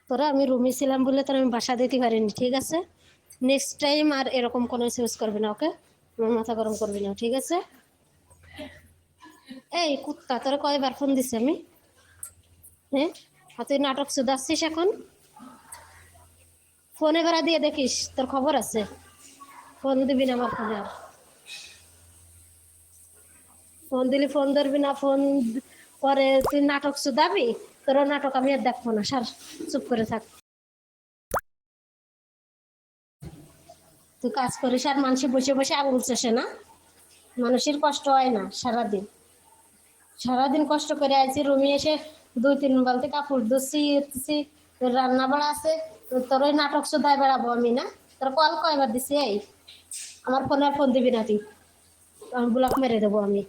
তোরা আমি রুমে ছিলাম বলে তোরা আমি বাসা দিতে পারিনি, ঠিক আছে? নেক্সট টাইম আর এরকম কোনো ইউজ করবি না, ওকে? আমার মাথা গরম করবি না, ঠিক আছে? এই কুত্তা, তোরা কয়বার ফোন দিছি আমি? হ্যাঁ, আর তুই নাটক শুধাচ্ছিস এখন? ফোনে বেড়া দিয়ে দেখিস, তোর খবর আছে। ফোন দিবি না আমার ফোনে আর। ফোন দিলি ফোন ধরবি না, ফোন পরে তুই নাটক শুধাবি। তোর নাটক আমি আর দেখবো না, সার, চুপ করে থাক। তুই কাজ করিস আর মানুষে বসে বসে আঙুল চষে না? মানুষের কষ্ট হয় না সারাদিন? সারাদিন কষ্ট করে আইছি, রুমে এসে 2-3 বালতি কাপড় ধুচ্ছি, রান্না বাড়া আছে। তোর ওই নাটক শুধায় বেড়াবো আমি না? তোর কল কয়বার দিছি? এই আমার ফোনে আর ফোন দিবি না তুই, আমি ব্লক মেরে দেবো আমি।